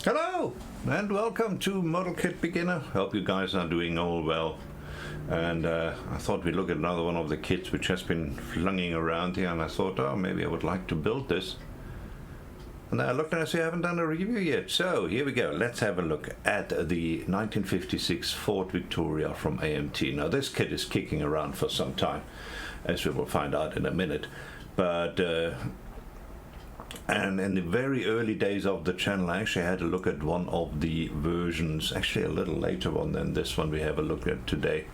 Hello and welcome to Model Kit Beginner. Hope you guys are doing all well. And I thought we'd look at another one of the kits which has been flunging around here, and I thought, oh, maybe I would like to build this. And then I looked and I see I haven't done a review yet. So here we go. Let's have a look at the 1956 Ford Victoria from AMT. Now this kit is kicking around for some time, as we will find out in a minute. But and in the very early days of the channel, I actually had a look at one of the versions, actually a little later one than this one we have a look at today.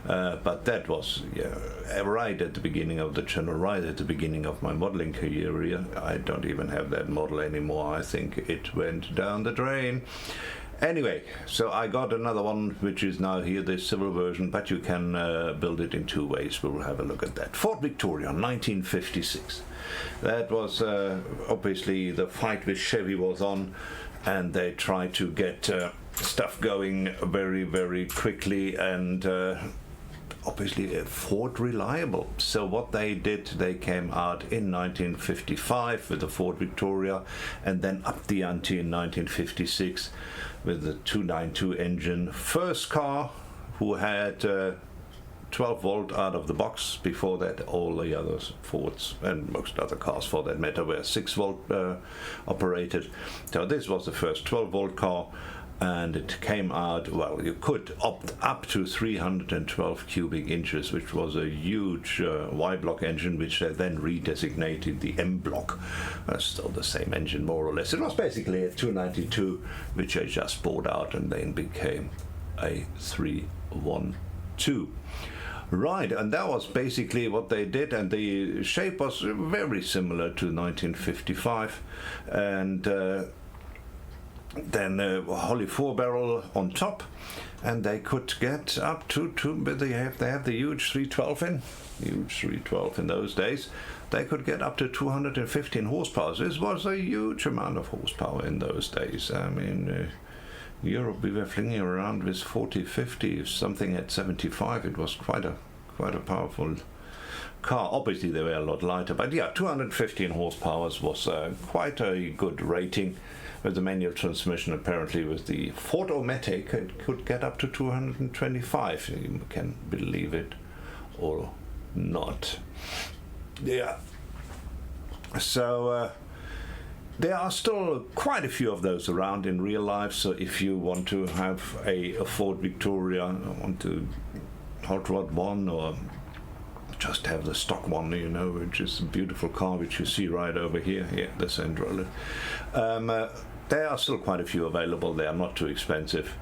But that was right at the beginning of the channel, right at the beginning of my modeling career. I don't even have that model anymore. I think it went down the drain. Anyway, so I got another one which is now here, the civil version, but you can build it in two ways. We'll have a look at that. Ford Victoria 1956. That was obviously the fight with Chevy was on, and they tried to get stuff going very, very quickly, and obviously Ford reliable. So what they did, they came out in 1955 with the Ford Victoria, and then up the ante in 1956 with the 292 engine. First car who had 12 volt out of the box. Before that, all the other Fords and most other cars for that matter were 6 volt operated. So this was the first 12 volt car, and it came out, well, you could opt up to 312 cubic inches, which was a huge Y-block engine, which they then redesignated the M-block. Still the same engine, more or less. It was basically a 292, which I just bought out and then became a 312. Right, and that was basically what they did, and the shape was very similar to 1955, and then Holley 4-barrel on top, and they could get up to they have the huge 312 in those days. They could get up to 215 horsepower. This was a huge amount of horsepower in those days. I mean, Europe, we were flinging around with 40, 50, something at 75. It was quite a powerful car. Obviously they were a lot lighter, but yeah, 215 horsepower was quite a good rating. With the manual transmission, apparently with the Ford-O-Matic, it could get up to 225. You can believe it or not. Yeah. So there are still quite a few of those around in real life. So if you want to have a Ford Victoria, want to hot rod one, or just have the stock one, you know, which is a beautiful car, which you see right over here. Yeah, the Sandroller. There are still quite a few available. They are not too expensive,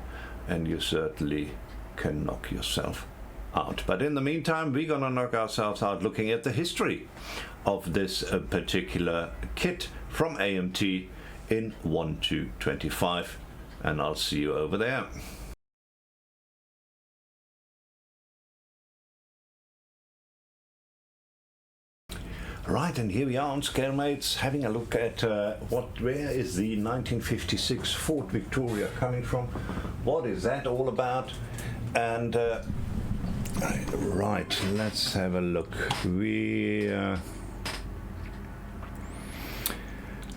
and you certainly can knock yourself out. But in the meantime, we're gonna knock ourselves out looking at the history of this particular kit from AMT in 1-25, and I'll see you over there. Right, and here we are on Scalemates, having a look at where is the 1956 Ford Victoria coming from? What is that all about? And right, let's have a look.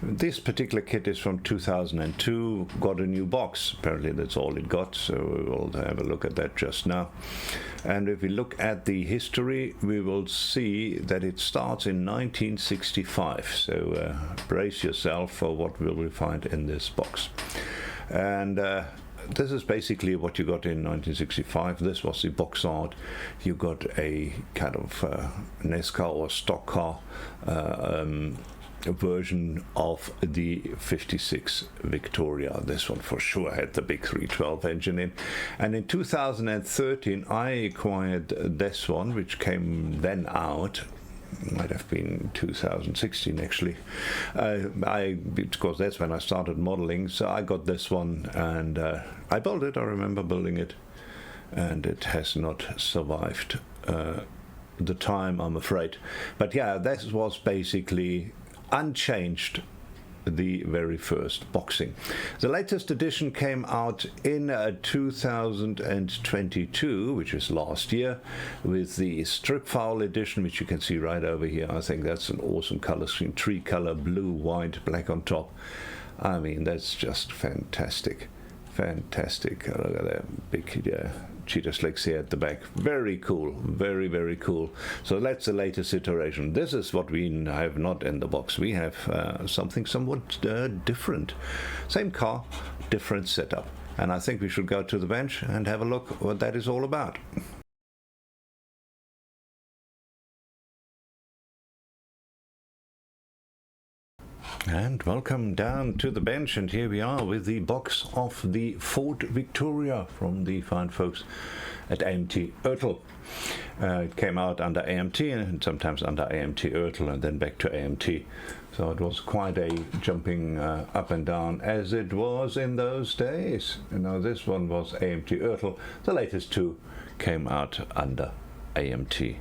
This particular kit is from 2002, got a new box. Apparently that's all it got, so we'll have a look at that just now. And if we look at the history, we will see that it starts in 1965. So brace yourself for what will we find in this box. And this is basically what you got in 1965. This was the box art. You got a kind of NASCAR or stock car version of the 56 Victoria. This one for sure had the big 312 engine in. And in 2013 I acquired this one, which came then out. Might have been 2016 actually, because that's when I started modeling. So I got this one, and I built it. I remember building it, and it has not survived the time, I'm afraid. But yeah, this was basically unchanged, the very first boxing. The latest edition came out in 2022, which is last year, with the strip foul edition, which you can see right over here. I think that's an awesome color scheme, tree color, blue, white, black on top. I mean, that's just fantastic. Fantastic. Look at that big cheetah slicks here at the back. Very cool. Very, very cool. So that's the latest iteration. This is what we have not in the box. We have something somewhat different. Same car, different setup. And I think we should go to the bench and have a look what that is all about. And welcome down to the bench, and here we are with the box of the Ford Victoria from the fine folks at AMT Ertl. It came out under AMT and sometimes under AMT Ertl and then back to AMT. So it was quite a jumping up and down as it was in those days. You know, this one was AMT Ertl. The latest two came out under AMT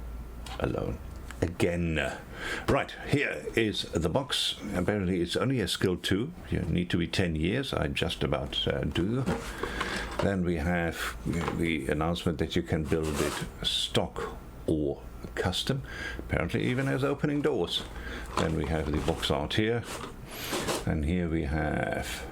alone. Again. Right, here is the box. Apparently it's only a skill 2. You need to be 10 years. I just about do. Then we have the announcement that you can build it stock or custom. Apparently even has opening doors. Then we have the box art here. And here we have...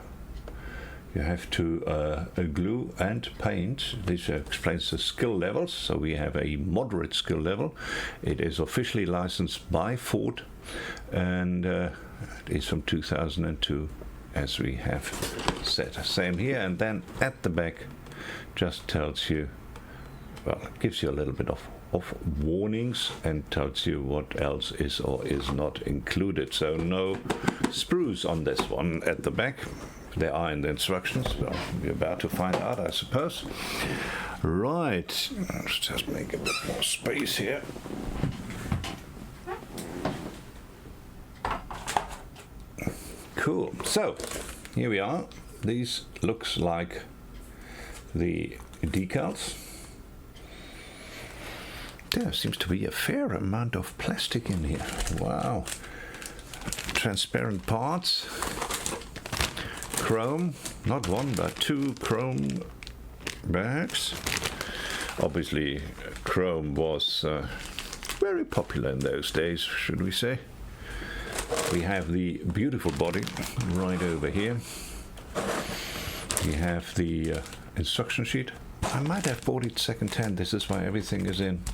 You have to glue and paint. This explains the skill levels. So we have a moderate skill level. It is officially licensed by Ford, and it is from 2002, as we have said. Same here, and then at the back just tells you, well, it gives you a little bit of warnings and tells you what else is or is not included. So no sprues on this one at the back. They are in the instructions. Well, we're about to find out, I suppose. Right, let's just make a bit more space here. Cool. So here we are. These looks like the decals. There seems to be a fair amount of plastic in here. Wow. Transparent parts. Chrome, not one but 2 chrome bags. Obviously chrome was very popular in those days, should we say. We have the beautiful body right over here. We have the instruction sheet. I might have bought it second-hand. This is why everything is in,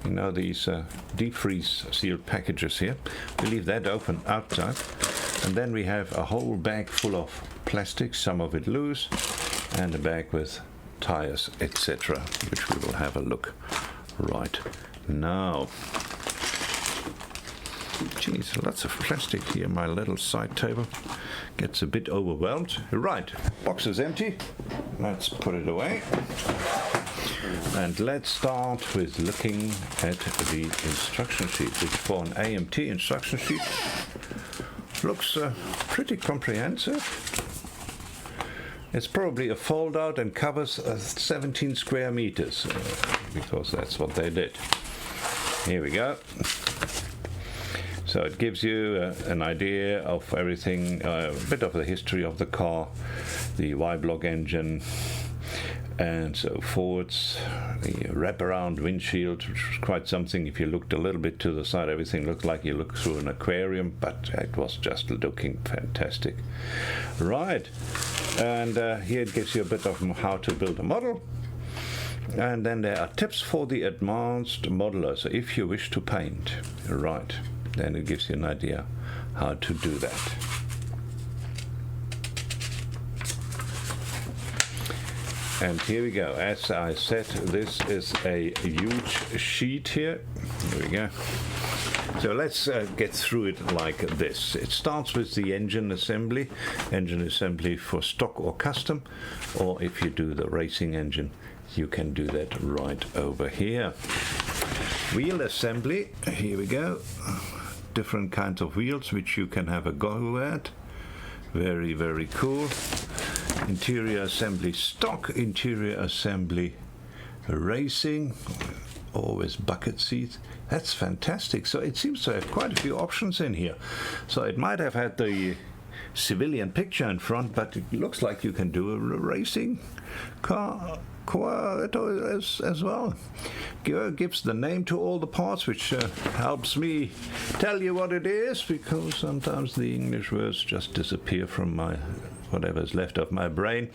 you know, these deep freeze sealed packages here. We leave that open outside. And then we have a whole bag full of plastic, some of it loose, and a bag with tires, etc., which we will have a look right now. Geez, lots of plastic here. My little side table gets a bit overwhelmed. Right, box is empty. Let's put it away. And let's start with looking at the instruction sheet, which for an AMT instruction sheet looks pretty comprehensive. It's probably a fold out and covers 17 square meters because that's what they did. Here we go. So it gives you an idea of everything, a bit of the history of the car, the Y-block engine, and so forth. The wraparound windshield, which was quite something. If you looked a little bit to the side, everything looked like you looked through an aquarium, but it was just looking fantastic. Right, and here it gives you a bit of how to build a model. And then there are tips for the advanced modeler, so if you wish to paint, right, then it gives you an idea how to do that. And here we go. As I said, this is a huge sheet here. Here we go. So let's get through it like this. It starts with the engine assembly for stock or custom, or if you do the racing engine, you can do that right over here. Wheel assembly, here we go. Different kinds of wheels which you can have a go at. Very, very cool. Interior assembly stock, interior assembly racing, always bucket seats. That's fantastic. So it seems to have quite a few options in here. So it might have had the civilian picture in front, but it looks like you can do a racing car as well. Gives the name to all the parts, which helps me tell you what it is, because sometimes the English words just disappear from my whatever's left of my brain.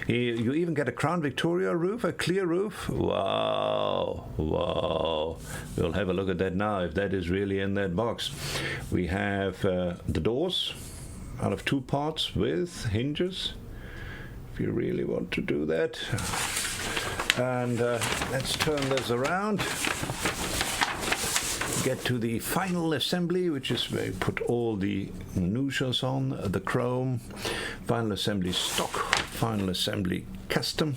You even get a Crown Victoria roof, a clear roof. Wow, wow. We'll have a look at that now, if that is really in that box. We have the doors out of 2 parts with hinges, if you really want to do that. And let's turn this around. Get to the final assembly, which is where you put all the minutiae on, the chrome, final assembly stock, final assembly custom,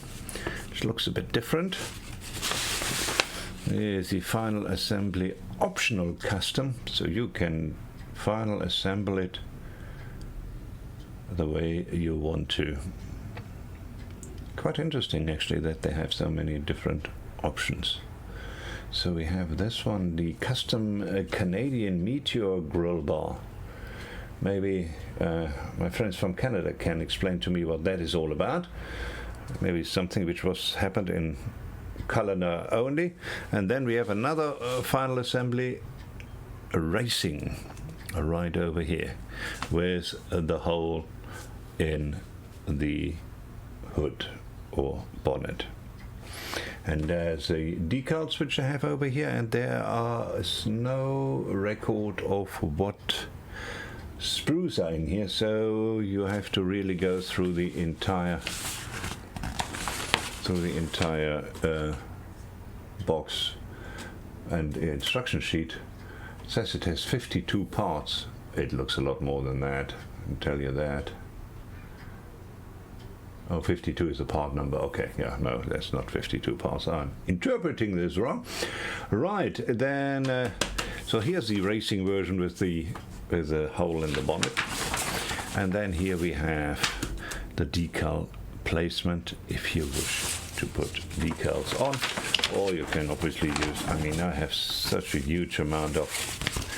which looks a bit different. Here's the final assembly optional custom, so you can final assemble it the way you want to. Quite interesting actually that they have so many different options. So we have this one, the custom Canadian Meteor grill bar. Maybe my friends from Canada can explain to me what that is all about. Maybe something which was happened in Cullinan only. And then we have another final assembly, racing, right over here, with the hole in the hood or bonnet. And there's the decals which I have over here, and there is no record of what sprues are in here, so you have to really go through the entire box. And the instruction sheet says it has 52 parts. It looks a lot more than that, I can tell you that. Oh, 52 is the part number. Okay, yeah, no, that's not 52 parts. I'm interpreting this wrong. Right, then, so here's the racing version with the hole in the bonnet. And then here we have the decal placement, if you wish to put decals on. Or you can obviously use, I mean, I have such a huge amount of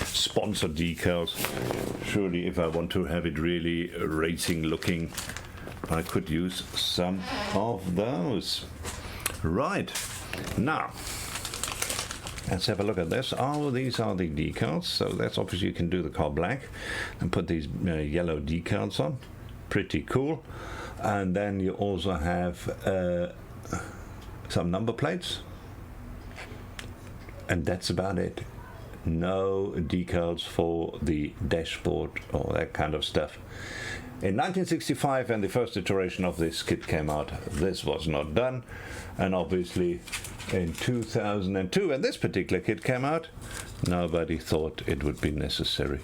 sponsored decals. Surely if I want to have it really racing looking, I could use some of those. Right, now let's have a look at this. Oh, these are the decals. So that's obviously you can do the car black and put these yellow decals on. Pretty cool. And then you also have some number plates. And that's about it. No decals for the dashboard or that kind of stuff. In 1965, when the first iteration of this kit came out, this was not done. And obviously in 2002, when this particular kit came out, nobody thought it would be necessary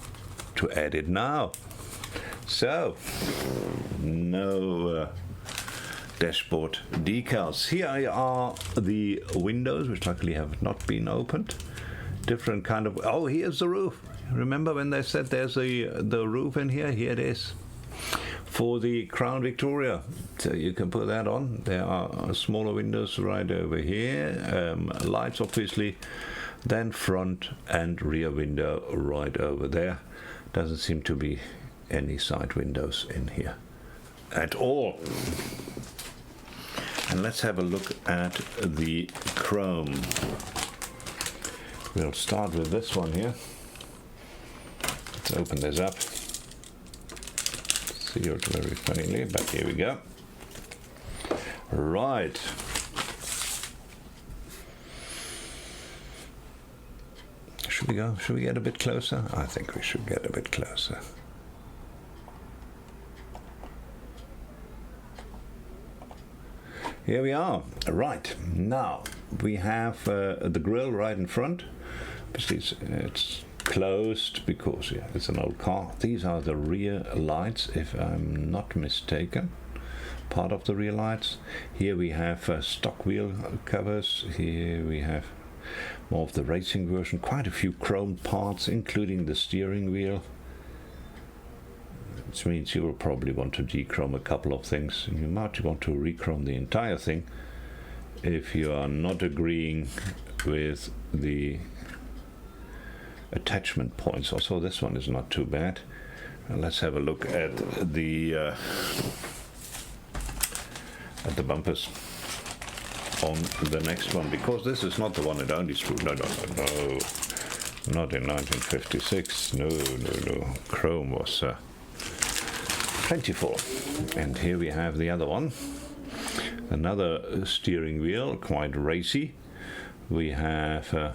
to add it now. So, no dashboard decals. Here are the windows, which luckily have not been opened. Different kind of, oh, here's the roof. Remember when they said there's the roof in here? Here it is. For the Crown Victoria, so you can put that on. There are smaller windows right over here, lights obviously, then front and rear window right over there. Doesn't seem to be any side windows in here at all. And let's have a look at the chrome. We'll start with this one here. Let's open this up. Sealed very funnily, but here we go. Right. Should we go? Should we get a bit closer? I think we should get a bit closer. Here we are. Right. Now we have the grille right in front. Obviously it's closed because yeah, it's an old car. These are the rear lights, if I'm not mistaken. Part of the rear lights. Here we have stock wheel covers. Here we have more of the racing version. Quite a few chrome parts, including the steering wheel. Which means you will probably want to dechrome a couple of things. And you might want to rechrome the entire thing if you are not agreeing with the attachment points. Also, this one is not too bad. And let's have a look at the bumpers on the next one, because this is not the one that only screwed. No, not in 1956. No. Chrome was plentiful. And here we have the other one, another steering wheel, quite racy. We have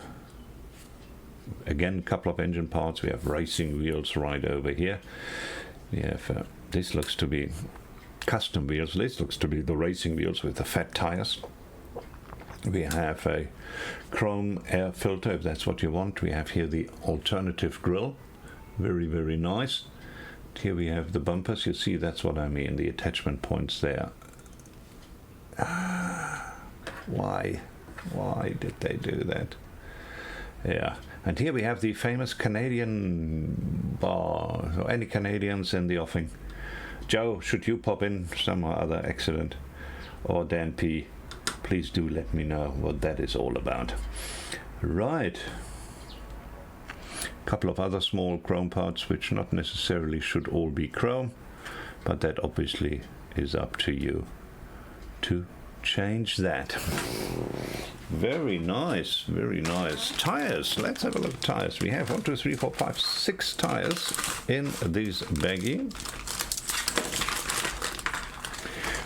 again a couple of engine parts. We have racing wheels right over here. We have this looks to be custom wheels. This looks to be the racing wheels with the fat tires. We have a chrome air filter, if that's what you want. We have here the alternative grille, very nice. Here we have the bumpers. You see, that's what I mean, the attachment points there. Why did they do that? Yeah. And here we have the famous Canadian bar. So any Canadians in the offing? Joe, should you pop in some other accident? Or Dan P, please do let me know what that is all about. Right. A couple of other small chrome parts, which not necessarily should all be chrome, but that obviously is up to you to change that. Very nice. Tires. Let's have a look at tires. We have 1, 2, 3, 4, 5, 6 tires in this baggie.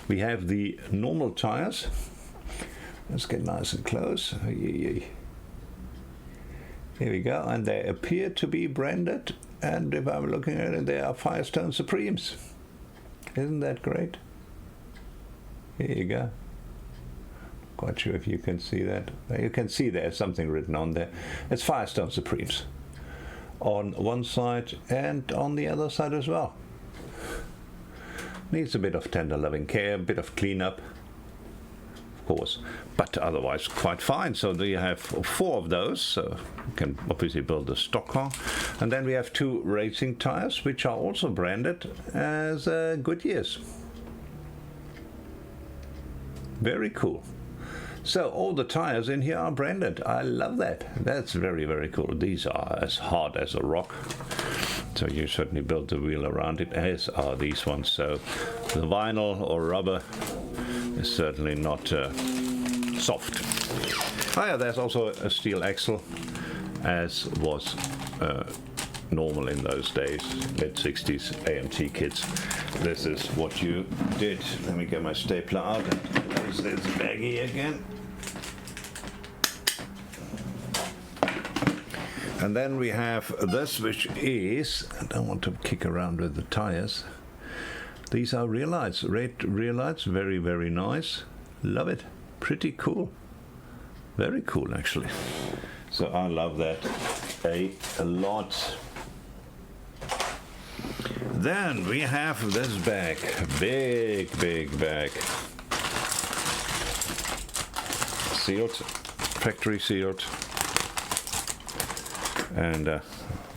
We have the normal tires. Let's get nice and close. Here we go. And they appear to be branded. And if I'm looking at it, they are Firestone Supremes. Isn't that great? Here you go. Quite sure if you can see that. You can see there's something written on there. It's Firestone Supremes on one side and on the other side as well. Needs a bit of tender loving care, a bit of cleanup, of course, but otherwise quite fine. So there you have 4 of those, so you can obviously build a stock car. And then we have 2 racing tires, which are also branded as Goodyears. Very cool. So all the tires in here are branded. I love that. That's very cool. These are as hard as a rock. So you certainly build the wheel around it, as are these ones. So the vinyl or rubber is certainly not soft. Oh yeah, there's also a steel axle, as was normal in those days, mid-60s AMT kits. This is what you did. Let me get my stapler out and close this baggie again. And then we have this, which is, I don't want to kick around with the tires. These are rear lights, red rear lights, very nice. Love it, pretty cool. Very cool, actually. So I love that a lot. Then we have this bag, big bag. Sealed, factory sealed. And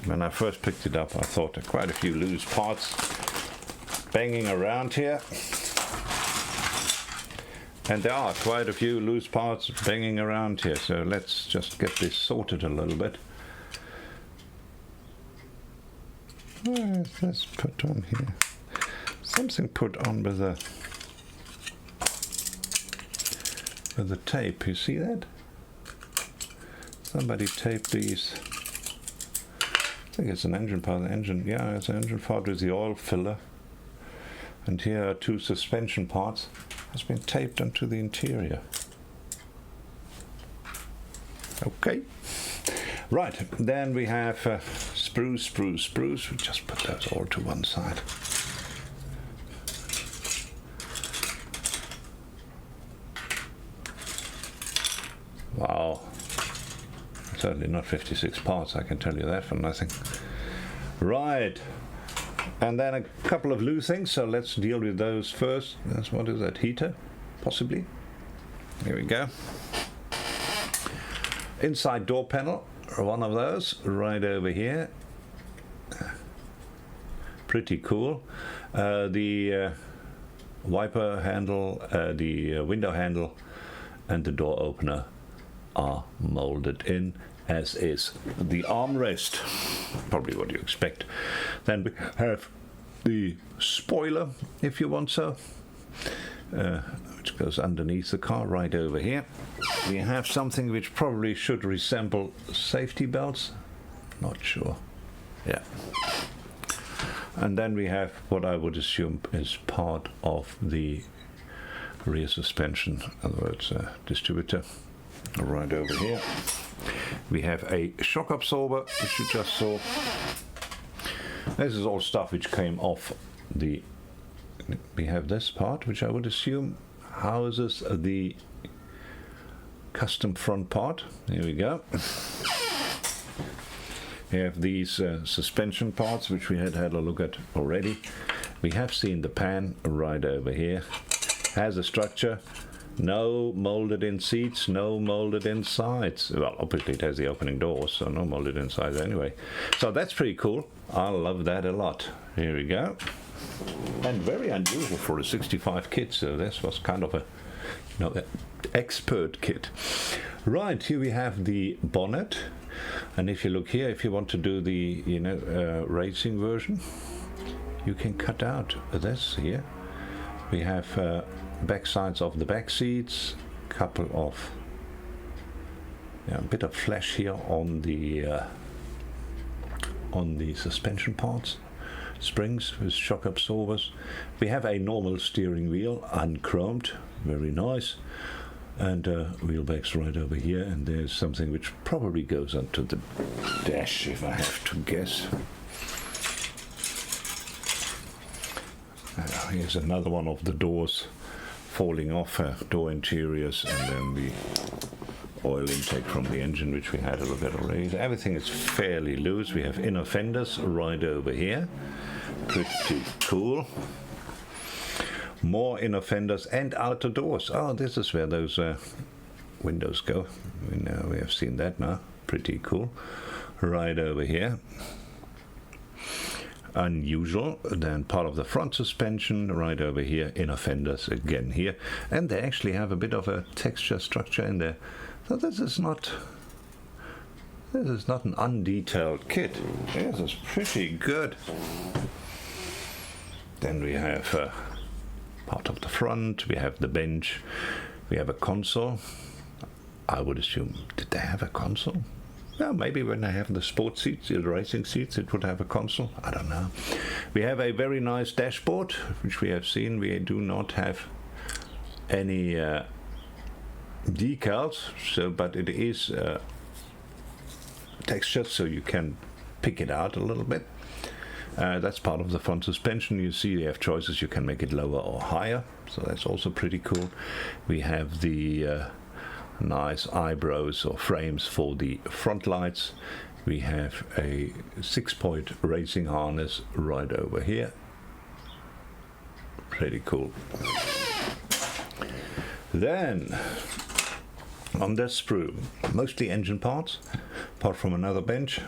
when I first picked it up, I thought quite a few loose parts banging around here. And there are quite a few loose parts banging around here. So let's just get this sorted a little bit. What is this put on here? Something put on with the tape. You see that? Somebody taped these. I think it's an engine part. Yeah, it's an engine part with the oil filler. And here are 2 suspension parts. Has been taped onto the interior. Okay. Right, then we have spruce. We just put those all to one side. Wow. Certainly not 56 parts, I can tell you that for nothing. Right. And then a couple of loose things, so let's deal with those first. What is that, heater? Possibly. Here we go. Inside door panel, one of those, right over here. Pretty cool. The wiper handle, the window handle, and the door opener are molded in, as is the armrest. Probably what you expect. Then we have the spoiler, if you want so, which goes underneath the car right over here. We have something which probably should resemble safety belts. Not sure. Yeah. And then we have what I would assume is part of the rear suspension, in other words, distributor, right over here. We have a shock absorber, which you just saw. This is all stuff which came off the... We have this part, which I would assume houses the custom front part. Here we go. We have these suspension parts, which we had a look at already. We have seen the pan right over here. Has a structure. No molded in seats, no molded in sides. Well, obviously it has the opening doors, so no molded in sides anyway. So that's pretty cool. I love that a lot. Here we go. And very unusual for a 65 kit, so this was kind of a, an expert kit. Right, here we have the bonnet. And if you look here, if you want to do the, racing version, you can cut out this here. We have back sides of the back seats, couple of a bit of flesh here on the suspension parts, springs with shock absorbers. We have a normal steering wheel, unchromed, very nice, and wheelbacks right over here. And there's something which probably goes onto the dash, if I have to guess. Here's another one of the doors falling off, door interiors, and then the oil intake from the engine, which we had a look at already. So everything is fairly loose. We have inner fenders right over here. Pretty cool. More inner fenders and outer doors. Oh, this is where those windows go. We have seen that now. Pretty cool. Right over here. Unusual. Then part of the front suspension right over here, inner fenders again here, and they actually have a bit of a texture structure in there. So this is not an undetailed kit. This is pretty good. Then we have part of the front, we have the bench, we have a console. I would assume, did they have a console? Well, maybe when they have the sports seats, the racing seats, it would have a console. I don't know. We have a very nice dashboard, which we have seen. We do not have any decals, but it is textured, so you can pick it out a little bit. That's part of the front suspension. You see, you have choices. You can make it lower or higher, so that's also pretty cool. We have the nice eyebrows or frames for the front lights. We have a 6-point racing harness right over here. Pretty cool. Then on this sprue, mostly engine parts, apart from another bench.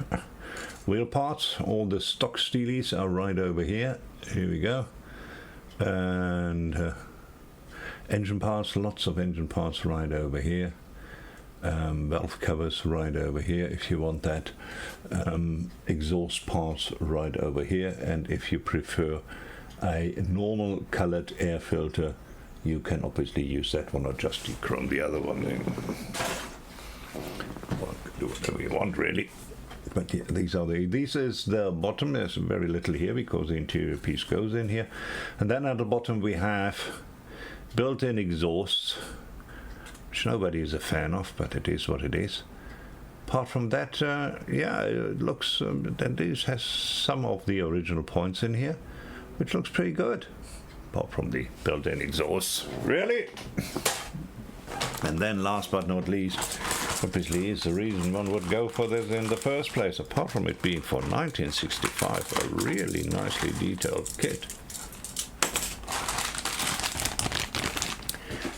Wheel parts, all the stock steelies are right over here. Here we go. And engine parts, lots of engine parts right over here. Valve covers right over here if you want that. Exhaust parts right over here. And if you prefer a normal colored air filter, you can obviously use that one or just dechrome the other one. Well, do whatever you want, really. But yeah, this is the bottom. There's very little here because the interior piece goes in here. And then at the bottom we have built-in exhausts, which nobody is a fan of, but it is what it is. Apart from that, it looks, that this has some of the original points in here, which looks pretty good. Apart from the built-in exhausts, really. And then last but not least, obviously is the reason one would go for this in the first place, apart from it being for 1965, a really nicely detailed kit.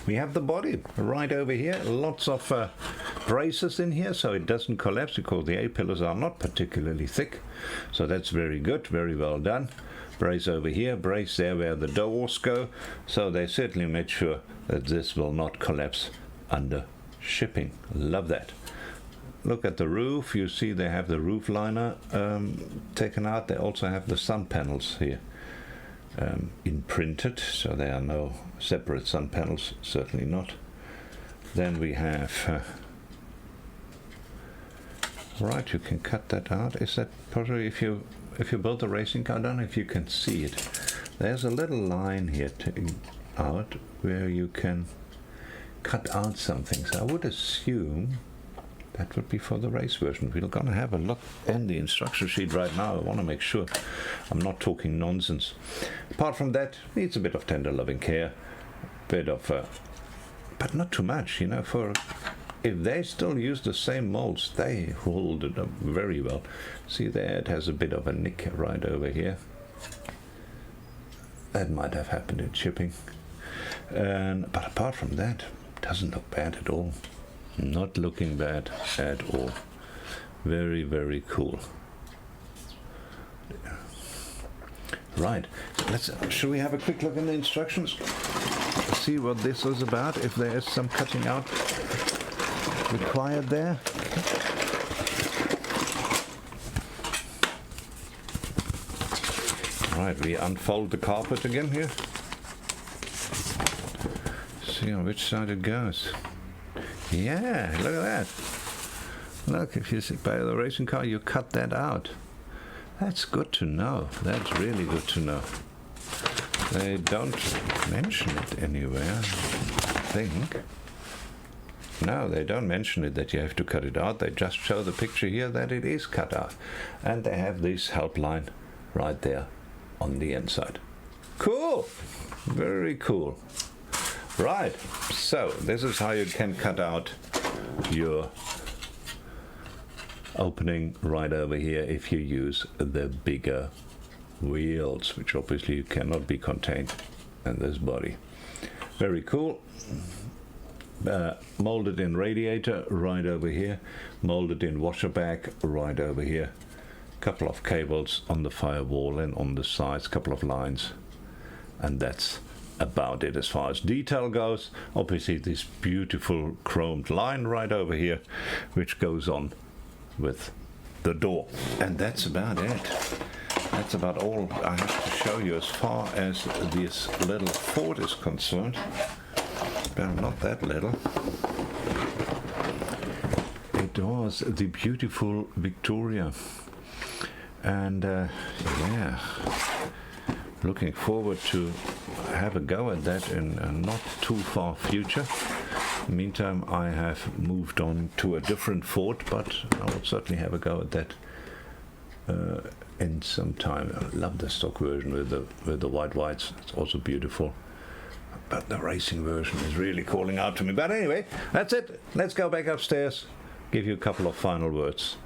We have the body right over here, lots of braces in here so it doesn't collapse, because the A-pillars are not particularly thick, so that's very good, very well done. Brace over here, brace there where the doors go, so they certainly made sure that this will not collapse under shipping. Love that. Look at the roof. You see they have the roof liner taken out. They also have the sun panels here. imprinted, so there are no separate sun panels, certainly not. Then we have right, you can cut that out. Is that possibly if you build a racing car? I don't know if you can see it. There's a little line here out where you can cut out something. So I would assume that would be for the race version. We're going to have a look in the instruction sheet right now. I want to make sure I'm not talking nonsense. Apart from that, needs a bit of tender loving care, bit of, but not too much, you know. For if they still use the same molds, they hold it up very well. See there, it has a bit of a nick right over here. That might have happened in shipping. But apart from that, it doesn't look bad at all. Not looking bad at all. Very, very cool. Right, should we have a quick look in the instructions? See what this is about, if there is some cutting out required there. Right, we unfold the carpet again here. See on which side it goes. Yeah, look at that. Look, if you buy the racing car, you cut that out. That's good to know. That's really good to know. They don't mention it anywhere, I think. No, they don't mention it that you have to cut it out. They just show the picture here that it is cut out. And they have this helpline right there on the inside. Cool. Very cool. Right, so this is how you can cut out your opening right over here if you use the bigger wheels, which obviously cannot be contained in this body. Very cool. Molded in radiator right over here, molded in washer bag right over here. Couple of cables on the firewall and on the sides, couple of lines, and that's about it as far as detail goes. Obviously this beautiful chromed line right over here which goes on with the door, and that's about it. That's about all I have to show you as far as this little Ford is concerned. But not that little. It was the beautiful Victoria, and yeah, looking forward to have a go at that in a not too far future. Meantime, I have moved on to a different Ford, but I will certainly have a go at that in some time. I love the stock version with the whites. It's also beautiful. But the racing version is really calling out to me. But anyway, that's it. Let's go back upstairs, give you a couple of final words,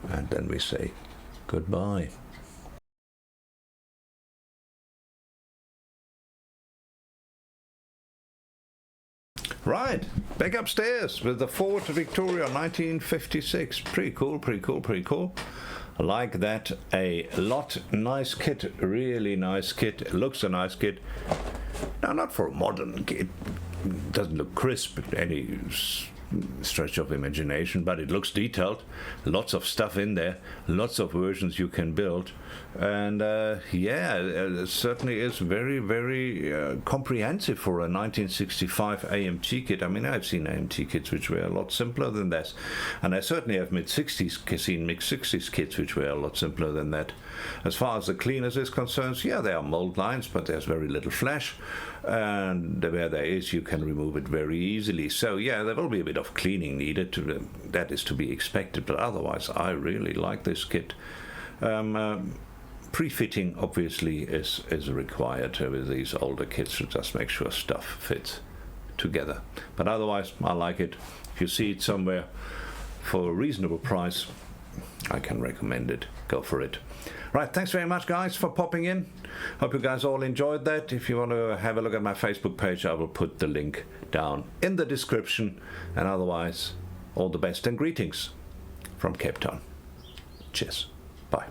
and then we say goodbye. Right, back upstairs with the Ford Victoria 1956. Pretty cool, pretty cool, pretty cool. I like that a lot. Nice kit, really nice kit. It looks a nice kit. Now, not for a modern kit. It doesn't look crisp at any stretch of imagination, but it looks detailed. Lots of stuff in there, lots of versions you can build, and yeah, it certainly is very, very comprehensive for a 1965 AMT kit. I mean, I've seen AMT kits which were a lot simpler than this, and I certainly have mid-60s seen mid-60s kits which were a lot simpler than that. As far as the cleaners is concerned, yeah, there are mold lines, but there's very little flash, and where there is, you can remove it very easily. So yeah, there will be a bit of cleaning needed. That is to be expected, but otherwise I really like this kit. Pre-fitting obviously is required with these older kits to just make sure stuff fits together, but otherwise I like it. If you see it somewhere for a reasonable price, I can recommend it. Go for it. Right, thanks very much guys for popping in. Hope you guys all enjoyed that. If you want to have a look at my Facebook page, I will put the link down in the description, and otherwise all the best and greetings from Cape Town. Cheers. Bye.